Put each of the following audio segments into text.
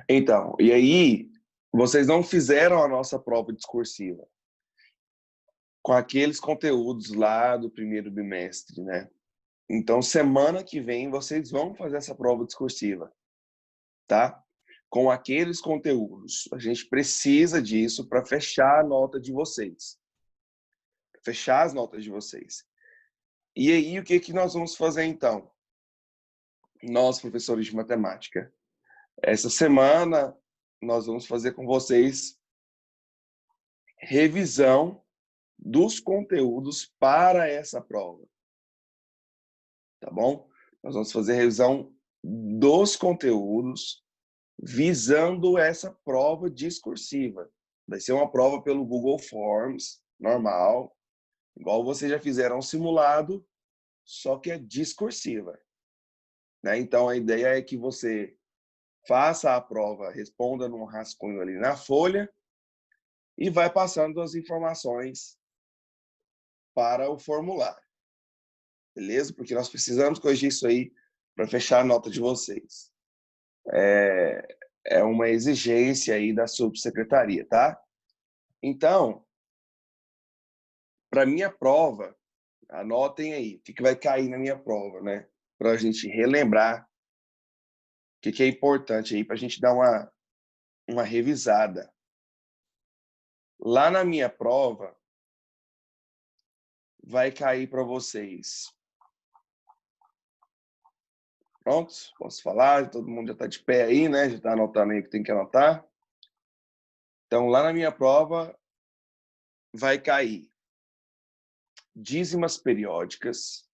Então, e aí, vocês não fizeram a nossa prova discursiva com aqueles conteúdos lá do primeiro bimestre, né? Então, semana que vem, vocês vão fazer essa prova discursiva, tá? Com aqueles conteúdos. A gente precisa disso para fechar a nota de vocês. Fechar as notas de vocês. E aí, o que nós vamos fazer, então? Nós, professores de matemática, essa semana, nós vamos fazer com vocês revisão dos conteúdos para essa prova. Tá bom? Nós vamos fazer revisão dos conteúdos visando essa prova discursiva. Vai ser uma prova pelo Google Forms, normal, igual vocês já fizeram um simulado, só que é discursiva. Né? Então, a ideia é que você faça a prova, responda num rascunho ali na folha e vai passando as informações para o formulário. Beleza? Porque nós precisamos corrigir isso aí para fechar a nota de vocês. É uma exigência aí da subsecretaria, tá? Então, para minha prova, anotem aí, o que vai cair na minha prova, né? Para a gente relembrar o que é importante aí, para a gente dar uma revisada. Lá na minha prova, vai cair para vocês. Prontos? Posso falar? Todo mundo já está de pé aí, né? Já está anotando aí o que tem que anotar. Então, lá na minha prova, vai cair dízimas periódicas,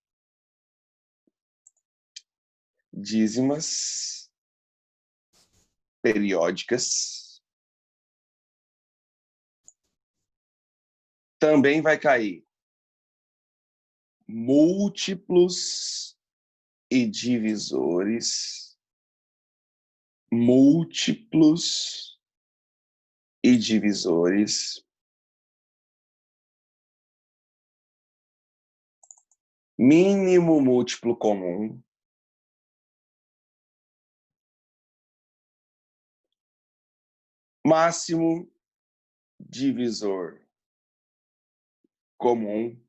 dízimas periódicas. Também vai cair múltiplos e divisores, múltiplos e divisores, mínimo múltiplo comum, máximo divisor comum,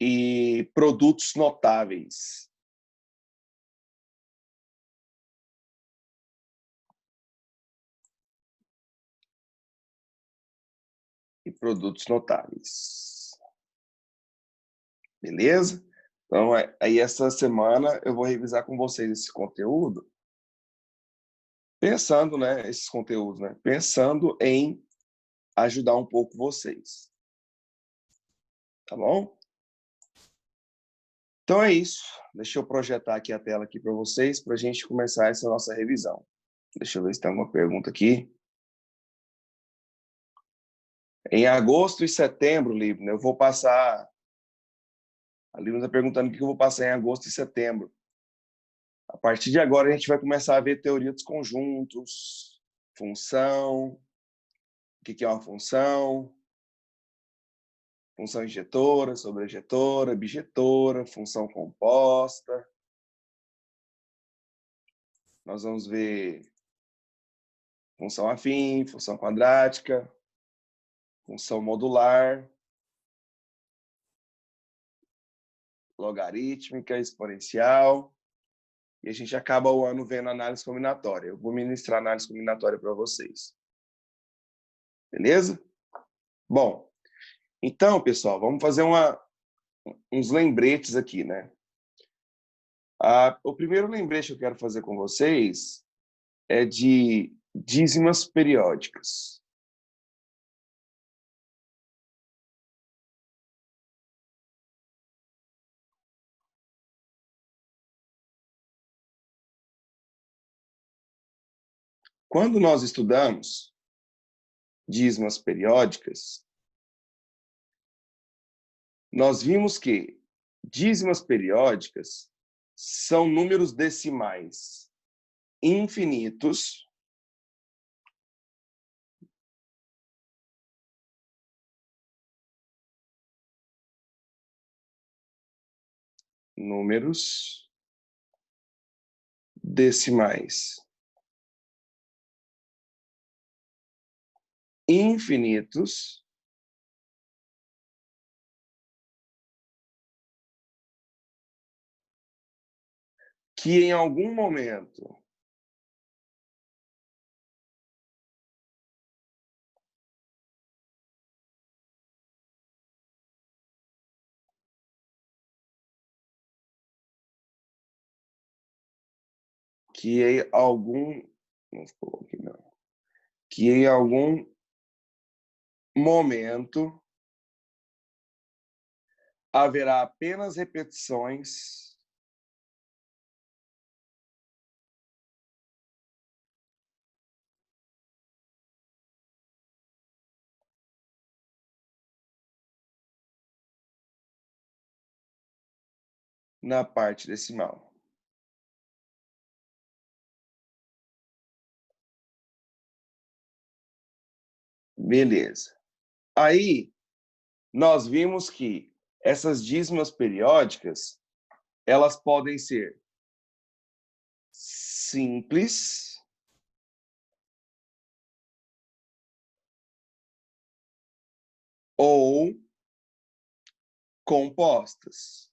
e produtos notáveis. E produtos notáveis. Beleza? Então, aí essa semana eu vou revisar com vocês esse conteúdo, pensando, né, esses conteúdos, né, pensando em ajudar um pouco vocês. Tá bom? Então é isso. Deixa eu projetar aqui a tela aqui para vocês, para a gente começar essa nossa revisão. Deixa eu ver se tem alguma pergunta aqui. Em agosto e setembro, Libna, eu vou passar... A Libna está perguntando o que eu vou passar em agosto e setembro. A partir de agora, a gente vai começar a ver teoria dos conjuntos, função, o que é uma função injetora, sobrejetora, bijetora, função composta. Nós vamos ver função afim, função quadrática, função modular, logarítmica, exponencial. E a gente acaba o ano vendo análise combinatória. Eu vou ministrar análise combinatória para vocês. Beleza? Bom, então, pessoal, vamos fazer uns lembretes aqui, né? O primeiro lembrete que eu quero fazer com vocês é de dízimas periódicas. Quando nós estudamos dízimas periódicas, nós vimos que dízimas periódicas são números decimais infinitos números decimais infinitos que em algum momento que em algum que em algum momento haverá apenas repetições na parte decimal. Beleza. Aí, nós vimos que essas dízimas periódicas, elas podem ser simples ou compostas.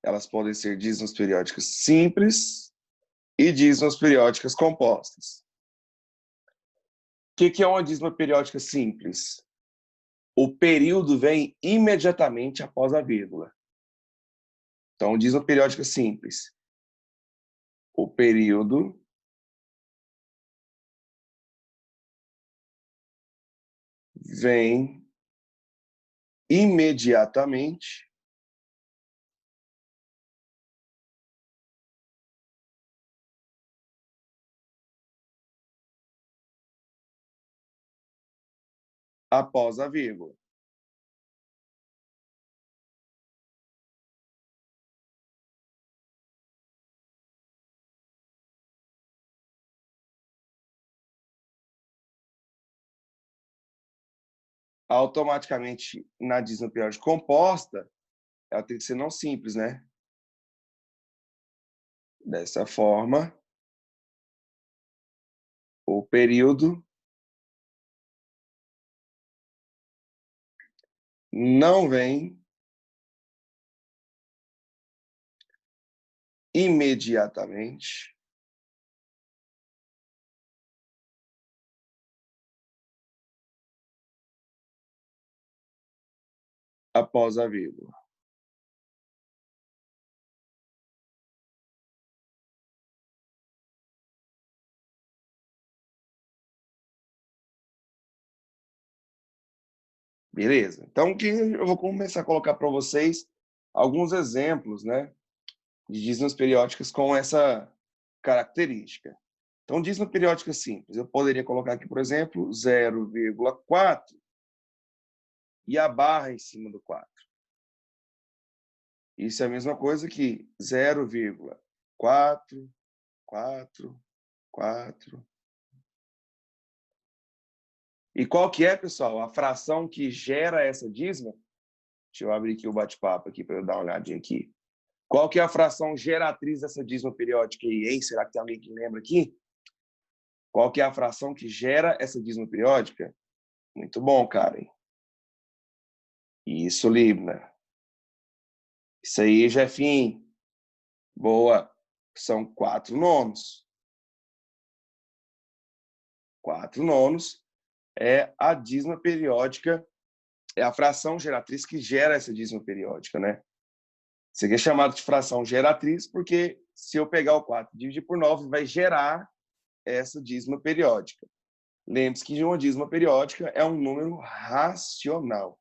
Elas podem ser dízimas periódicas simples e dízimas periódicas compostas. O que é uma dízima periódica simples? O período vem imediatamente após a vírgula. Então, dízima periódica simples. O período vem imediatamente após a vírgula. Automaticamente, na dízima periódica composta, ela tem que ser não simples, né? Dessa forma, o período não vem imediatamente após a vírgula. Beleza? Então, que eu vou começar a colocar para vocês alguns exemplos, né, de dízimas periódicas com essa característica. Então, dízima periódica simples, eu poderia colocar aqui, por exemplo, 0,4 e a barra em cima do 4. Isso é a mesma coisa que 0,4, 4, 4. E qual que é, pessoal, a fração que gera essa dízima? Deixa eu abrir aqui o bate-papo aqui para eu dar uma olhadinha aqui. Qual que é a fração geratriz dessa dízima periódica aí, hein? Será que tem alguém que lembra aqui? Qual que é a fração que gera essa dízima periódica? Muito bom, Karen. Isso, Libna. Isso aí, Jefinho. Boa. São 4 nonos. 4 nonos é a dízima periódica, é a fração geratriz que gera essa dízima periódica, né? Isso aqui é chamado de fração geratriz porque se eu pegar o 4 e dividir por 9, vai gerar essa dízima periódica. Lembre-se que uma dízima periódica é um número racional.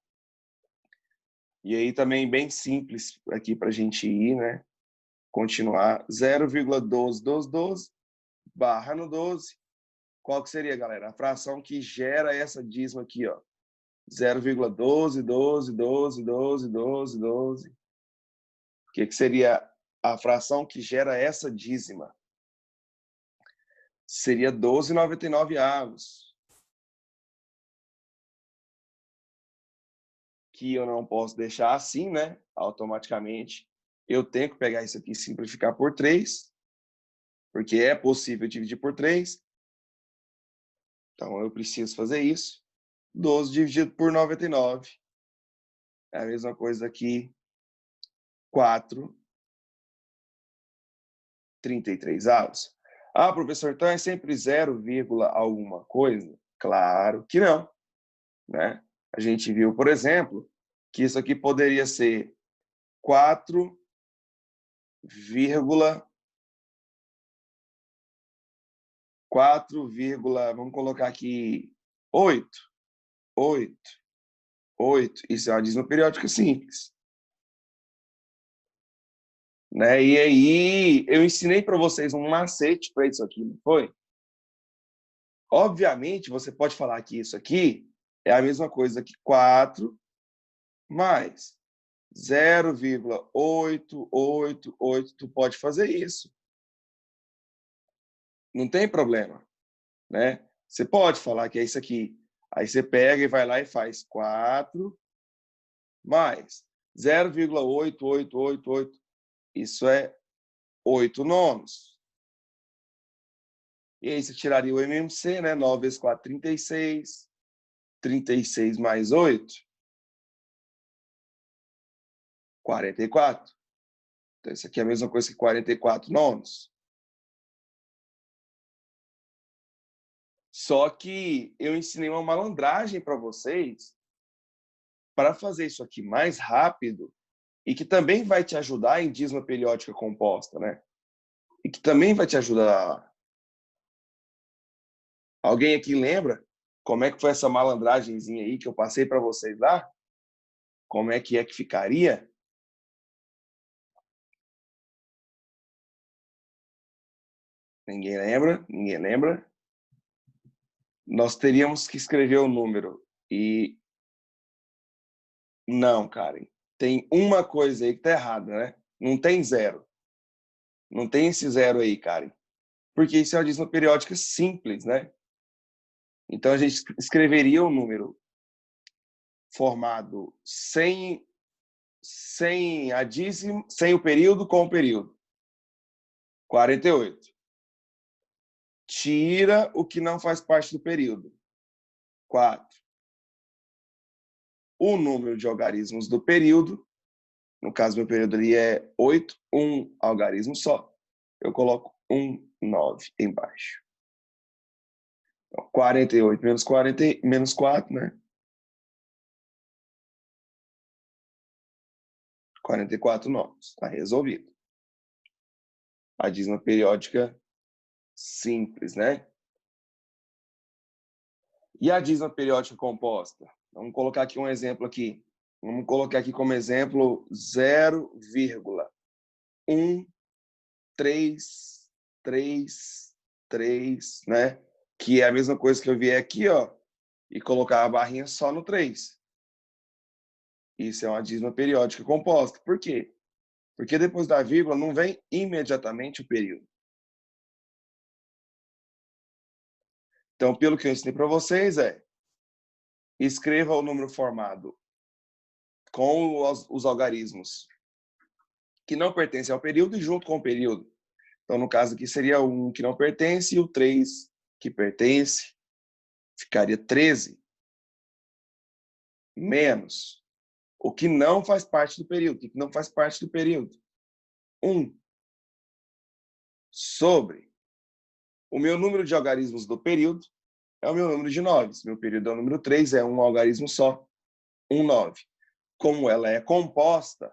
E aí também bem simples aqui para a gente ir, né? Continuar. 0,1212 barra no 12. Qual que seria, galera? A fração que gera essa dízima aqui, ó. 0,12, 12, 12, 12, 12, 12. O que seria a fração que gera essa dízima? Seria 12,99 avos. que eu não posso deixar assim, né? Automaticamente. Eu tenho que pegar isso aqui e simplificar por 3, porque é possível dividir por 3. Então, eu preciso fazer isso. 12 dividido por 99. É a mesma coisa aqui. 4,33. Ah, professor, então é sempre 0, alguma coisa? Claro que não, né? A gente viu, por exemplo, que isso aqui poderia ser 4, vamos colocar aqui 8, 8, 8. Isso é uma dízima periódica simples. Né? E aí, eu ensinei para vocês um macete para isso aqui, não foi? Obviamente, você pode falar que isso aqui é a mesma coisa que 4 mais 0,888. Tu pode fazer isso. Não tem problema, né? Você pode falar que é isso aqui. Aí você pega e vai lá e faz 4 mais 0,8888. Isso é 8 nonos. E aí você tiraria o MMC, né? 9 vezes 4, 36. 36 mais 8, 44. Então, isso aqui é a mesma coisa que 44 nonos. Só que eu ensinei uma malandragem para vocês para fazer isso aqui mais rápido e que também vai te ajudar em dízima periódica composta, né? E que também vai te ajudar. Alguém aqui lembra como é que foi essa malandragenzinha aí que eu passei para vocês lá? Como é que ficaria? Ninguém lembra? Ninguém lembra? Nós teríamos que escrever o número e não, Karen. Tem uma coisa aí que tá errada, né? Não tem 0. Não tem esse 0 aí, Karen. Porque isso é uma dízima periódica simples, né? Então, a gente escreveria o número formado sem a dízima, sem o período com o período. 48. Tira o que não faz parte do período. 4. O número de algarismos do período, no caso, meu período ali é 8, um algarismo só. Eu coloco 9 embaixo. Então, 48 menos 40, menos 4, né? 44 nonos. Está resolvido. A dízima periódica simples, né? E a dízima periódica composta? Vamos colocar aqui um exemplo aqui. Vamos colocar aqui como exemplo 0,1333, né? Que é a mesma coisa que eu vier aqui, ó, e colocar a barrinha só no 3. Isso é uma dízima periódica composta. Por quê? Porque depois da vírgula não vem imediatamente o período. Então, pelo que eu ensinei para vocês, escreva o número formado com os algarismos que não pertencem ao período e junto com o período. Então, no caso aqui, seria o 1 que não pertence e o 3 que pertence. Ficaria 13 menos o que não faz parte do período. O que não faz parte do período? 1 sobre o meu número de algarismos do período é o meu número de 9. Meu período é o número 3, é um algarismo só, 9. Como ela é composta,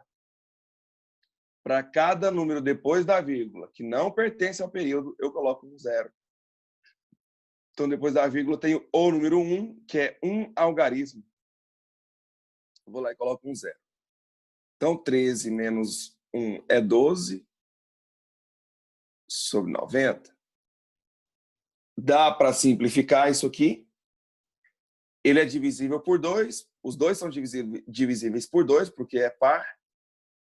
para cada número depois da vírgula que não pertence ao período, eu coloco um 0. Então, depois da vírgula, tenho o número 1, que é um algarismo. Vou lá e coloco um 0. Então, 13 menos 1 é 12 sobre 90. Dá para simplificar isso aqui. Ele é divisível por 2. Os dois são divisíveis por 2, porque é par.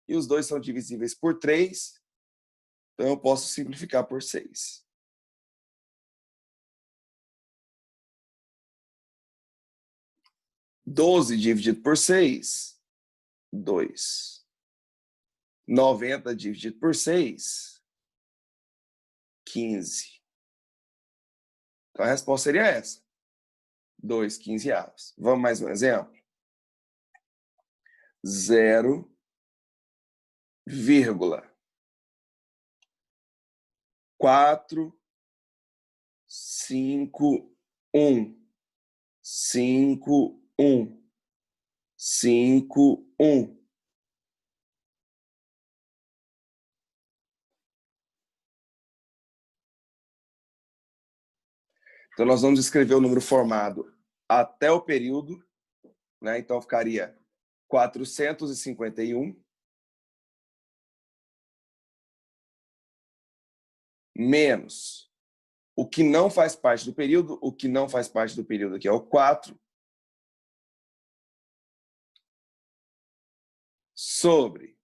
E os dois são divisíveis por 3. Então, eu posso simplificar por 6. Doze dividido por 6 2. 90 dividido por 6, 15. Então, a resposta seria essa. 2 quinzeavos. Vamos mais um exemplo? 0,451. 51. Então, nós vamos escrever o número formado até o período, né? Então, ficaria 451 menos o que não faz parte do período. O que não faz parte do período aqui é o 4, sobre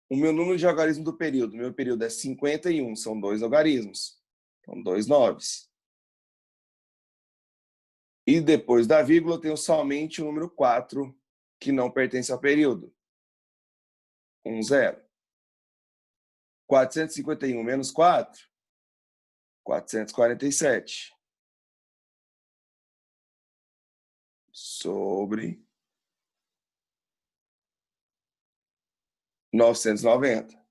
o meu número de algarismo do período. Meu período é 51, são 2 algarismos. Então, 2 noves. E depois da vírgula, eu tenho somente o número 4, que não pertence ao período. 0. 451 menos 4, 447. Sobre 990.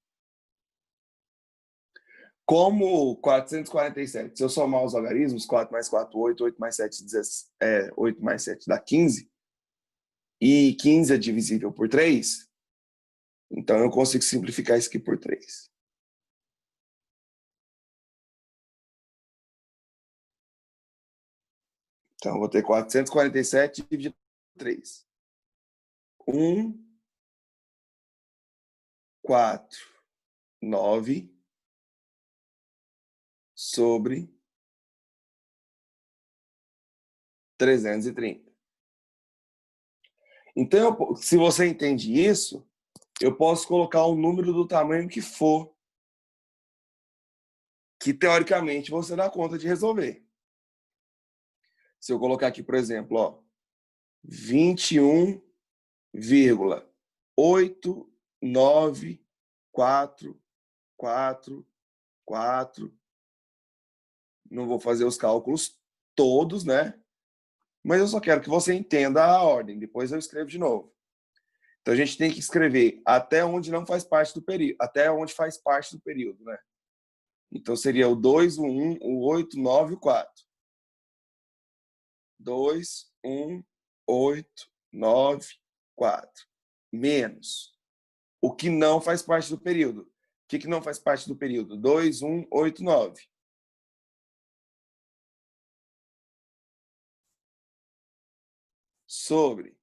Como 447, se eu somar os algarismos, 4 mais 4, 8, 8 mais 7, 8 mais 7 dá 15, e 15 é divisível por 3, então eu consigo simplificar isso aqui por 3. Então, eu vou ter 447 dividido por 3. 1, 4, 9, sobre 330. Então, se você entende isso, eu posso colocar um número do tamanho que for, que teoricamente você dá conta de resolver. Se eu colocar aqui, por exemplo, ó, 21,89444, não vou fazer os cálculos todos, né? Mas eu só quero que você entenda a ordem, depois eu escrevo de novo. Então a gente tem que escrever até onde não faz parte do período, até onde faz parte do período, né? Então seria o 2, o 1, o 8, o 9 e o 4. 2, 1, 8, 9, 4. Menos o que não faz parte do período. O que não faz parte do período? 2, 1, 8, 9. Sobre.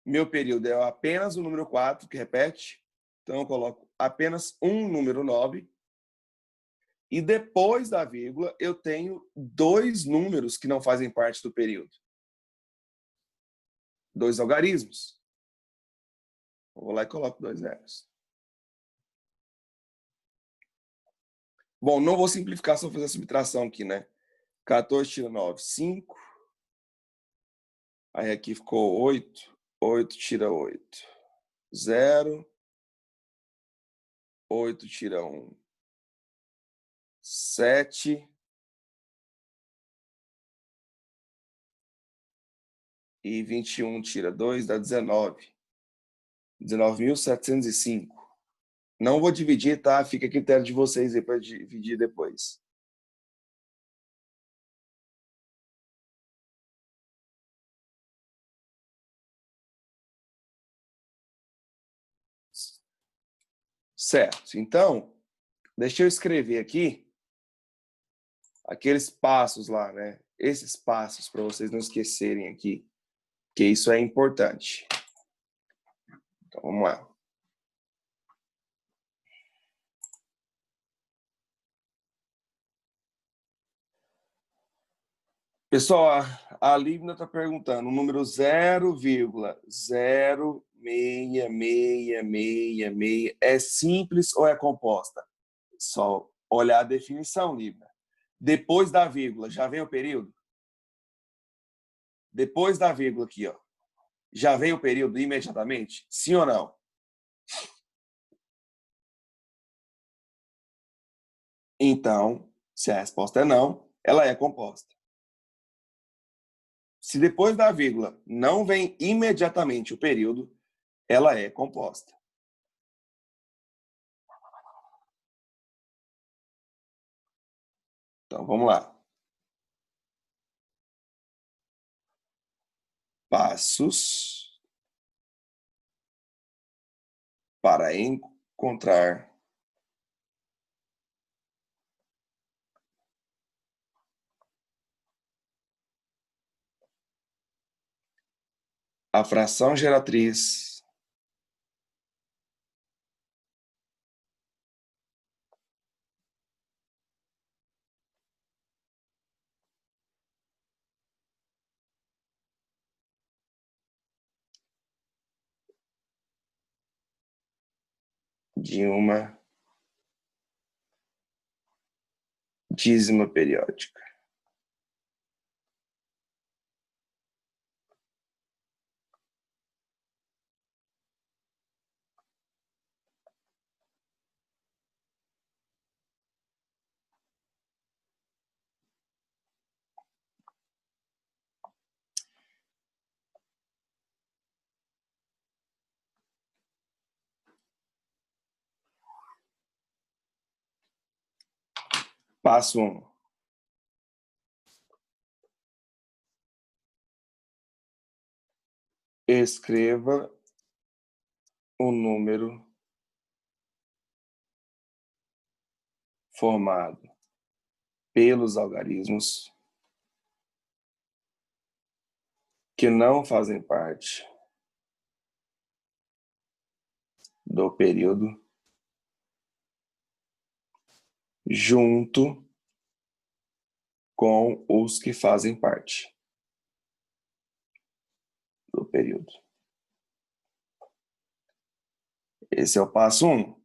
Meu período é apenas o número 4, que repete. Então, eu coloco apenas um número 9. E depois da vírgula, eu tenho 2 números que não fazem parte do período. 2 algarismos. Eu vou lá e coloco 2 zeros. Bom, não vou simplificar, só fazer a subtração aqui, né? 14 tira 9, 5. Aí aqui ficou 8. 8 tira 8, 0. 8 tira 1, 7. E 21 tira 2, dá 19. 19.705. Não vou dividir, tá? Fica a critério de vocês aí para dividir depois. Certo. Então, deixa eu escrever aqui aqueles passos lá, né? Esses passos para vocês não esquecerem aqui, que isso é importante. Então, vamos lá. Pessoal, a Lívia está perguntando, o número 0,06666 é simples ou é composta? Só olhar a definição, Lívia. Depois da vírgula, já vem o período? depois da vírgula aqui, ó, já vem o período imediatamente? Sim ou não? Então, se a resposta é não, ela é composta. Se depois da vírgula não vem imediatamente o período, ela é composta. Então, vamos lá. Passos para encontrar a fração geratriz de uma dízima periódica. Passo 1. Escreva o número formado pelos algarismos que não fazem parte do período junto com os que fazem parte do período. Esse é o passo 1.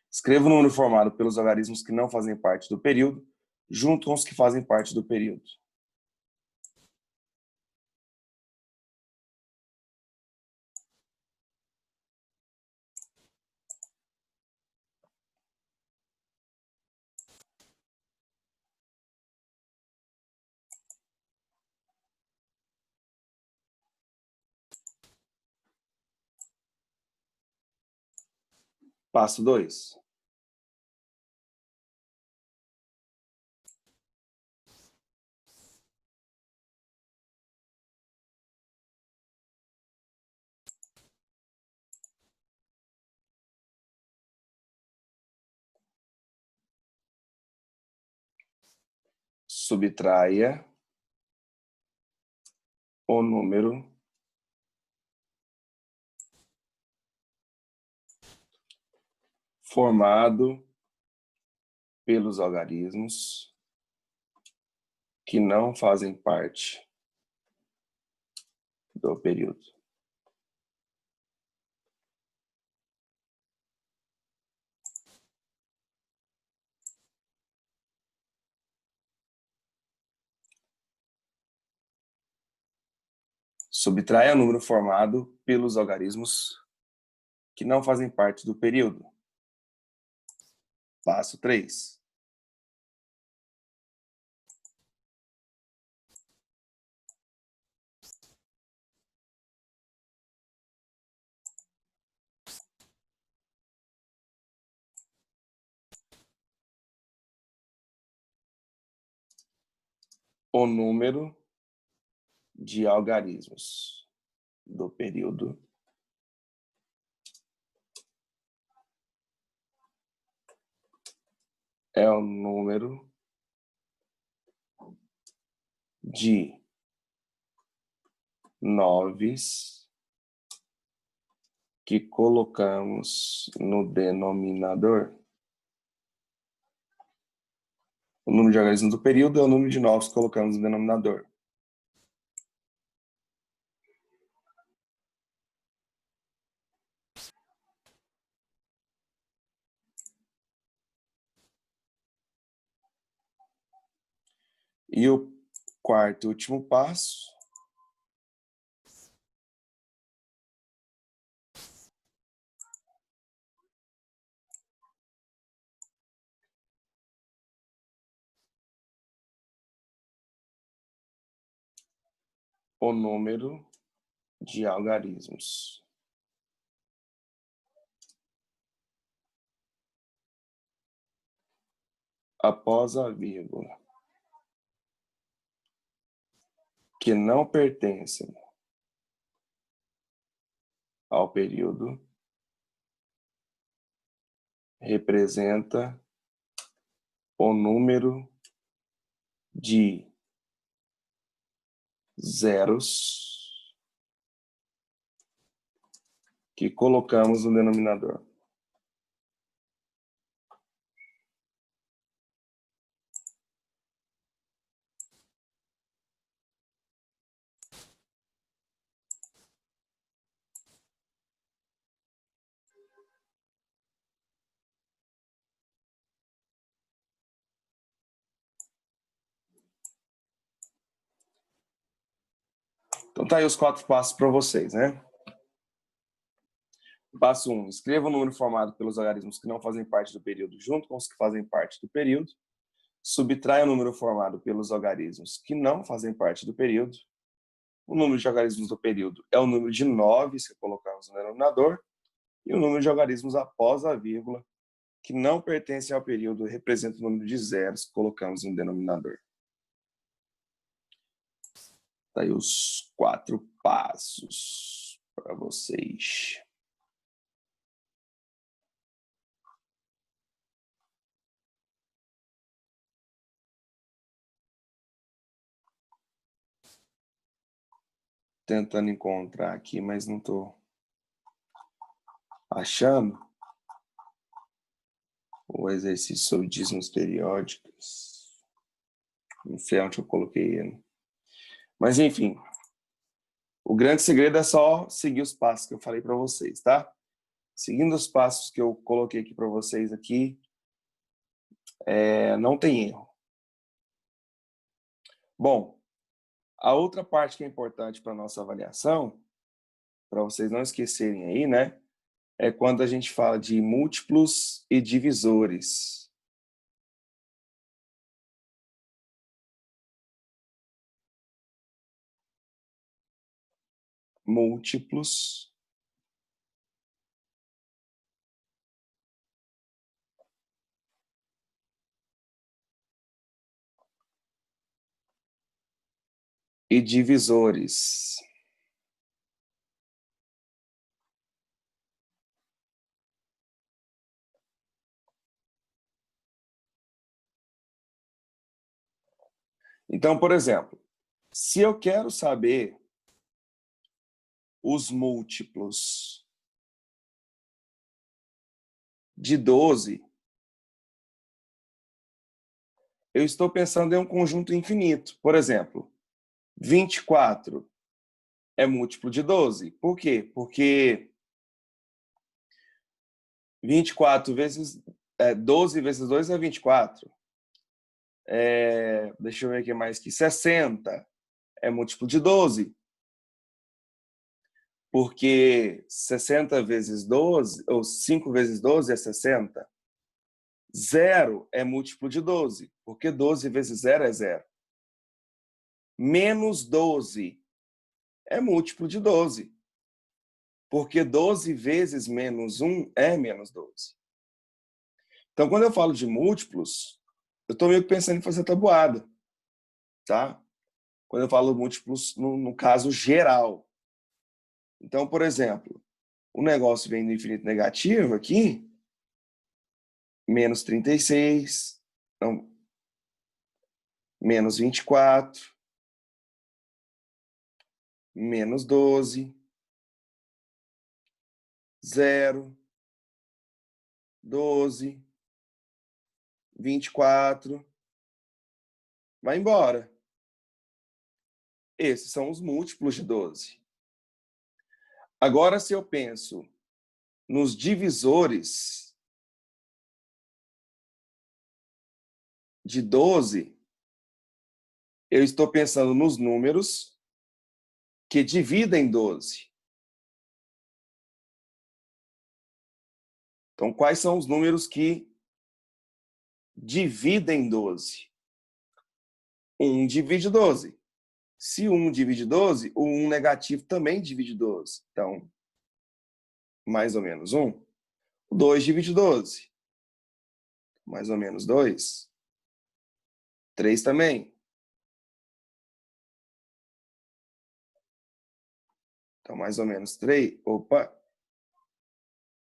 Escreva o número formado pelos algarismos que não fazem parte do período junto com os que fazem parte do período. Passo 2. Subtraia o número formado pelos algarismos que não fazem parte do período. Subtraia o número formado pelos algarismos que não fazem parte do período. Passo 3. O número de algarismos do período é o número de noves que colocamos no denominador. O número de algarismos do período é o número de noves que colocamos no denominador. E o quarto e último passo o número de algarismos. Após a vírgula, que não pertencem ao período, representa o número de zeros que colocamos no denominador. Então tá aí os 4 passos para vocês, né? Passo 1, escreva o número formado pelos algarismos que não fazem parte do período junto com os que fazem parte do período. Subtrai o número formado pelos algarismos que não fazem parte do período. O número de algarismos do período é o número de 9, se colocarmos no denominador, e o número de algarismos após a vírgula, que não pertencem ao período, representa o número de zeros que colocamos no denominador. Tá aí os 4 passos para vocês. Tentando encontrar aqui, mas não estou achando o exercício sobre dízimos periódicos. Não sei onde eu coloquei ele. Mas, enfim, o grande segredo é só seguir os passos que eu falei para vocês, tá? Seguindo os passos que eu coloquei aqui para vocês aqui, não tem erro. Bom, a outra parte que é importante para a nossa avaliação, para vocês não esquecerem aí, né? É quando a gente fala de múltiplos e divisores. Múltiplos e divisores. Então, por exemplo, se eu quero saber os múltiplos de 12, eu estou pensando em um conjunto infinito. Por exemplo, 24 é múltiplo de 12. Por quê? Porque 24 vezes 12 vezes 2 é 24. Deixa eu ver aqui mais que 60 é múltiplo de 12. Porque 60 vezes 12, ou 5 vezes 12 é 60. 0 é múltiplo de 12, porque 12 vezes 0 é 0. Menos 12 é múltiplo de 12, porque 12 vezes menos 1 é menos 12. Então, quando eu falo de múltiplos, eu estou meio que pensando em fazer tabuada, tá? Quando eu falo múltiplos, no caso geral. Então, por exemplo, o negócio vem do infinito negativo aqui, menos 36, então, menos 24, menos 12, 0, 12, 24, vai embora. Esses são os múltiplos de 12. Agora, se eu penso nos divisores de 12, eu estou pensando nos números que dividem 12. Então, quais são os números que dividem 12? 1 divide 12. Se 1 divide 12, o 1 negativo também divide 12. Então, mais ou menos 1. O 2 divide 12. Mais ou menos 2. 3 também. Então, mais ou menos 3. Opa!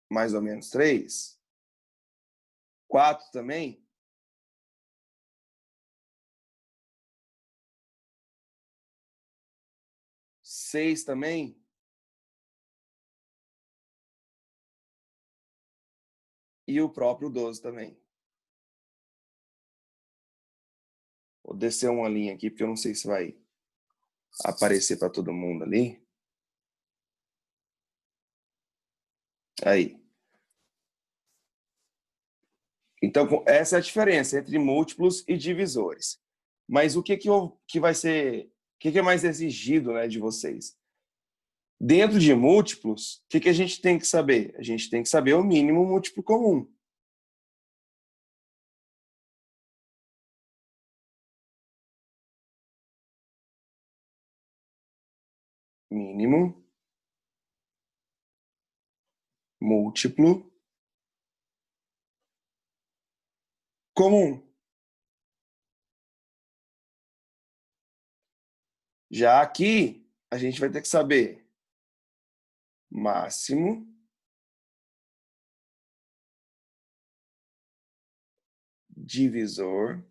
Mais ou menos 3. 4 também. Seis também. E o próprio 12 também. Vou descer uma linha aqui, porque eu não sei se vai aparecer para todo mundo ali. Aí. Então, essa é a diferença entre múltiplos e divisores. Mas o que vai ser... O que é mais exigido, né, de vocês? Dentro de múltiplos, o que a gente tem que saber? A gente tem que saber o mínimo múltiplo comum. Mínimo múltiplo comum. Já aqui, a gente vai ter que saber máximo divisor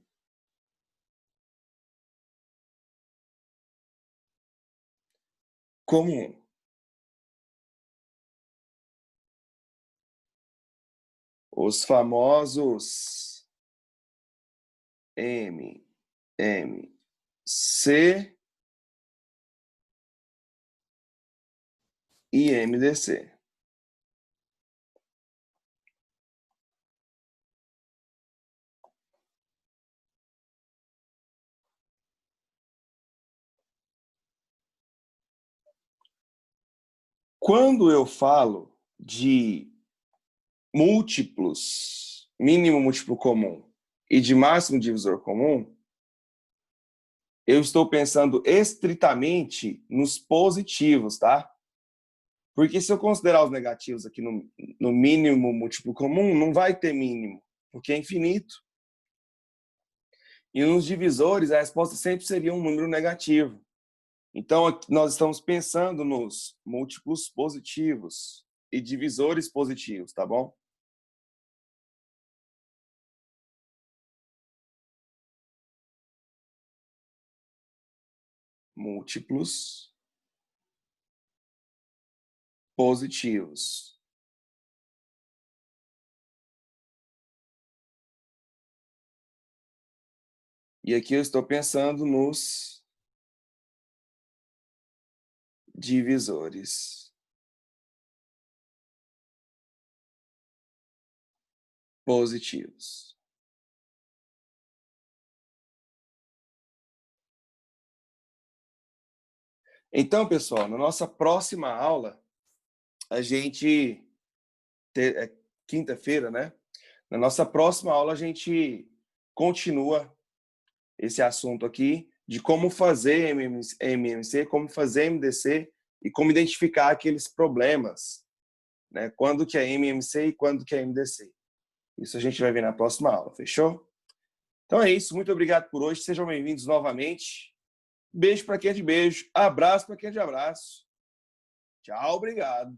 comum. Os famosos M, M, C e MDC. Quando eu falo de múltiplos, mínimo múltiplo comum e de máximo divisor comum, eu estou pensando estritamente nos positivos, tá? Porque se eu considerar os negativos aqui no mínimo múltiplo comum, não vai ter mínimo, porque é infinito. E nos divisores, a resposta sempre seria um número negativo. Então, nós estamos pensando nos múltiplos positivos e divisores positivos, tá bom? Múltiplos positivos. E aqui eu estou pensando nos divisores positivos. Então, pessoal, na nossa próxima aula, a gente... É quinta-feira, né? Na nossa próxima aula, a gente continua esse assunto aqui de como fazer MMC, como fazer MDC e como identificar aqueles problemas, né? Quando que é MMC e quando que é MDC. Isso a gente vai ver na próxima aula, fechou? Então é isso, muito obrigado por hoje, sejam bem-vindos novamente. Beijo para quem é de beijo, abraço para quem é de abraço. Tchau, obrigado.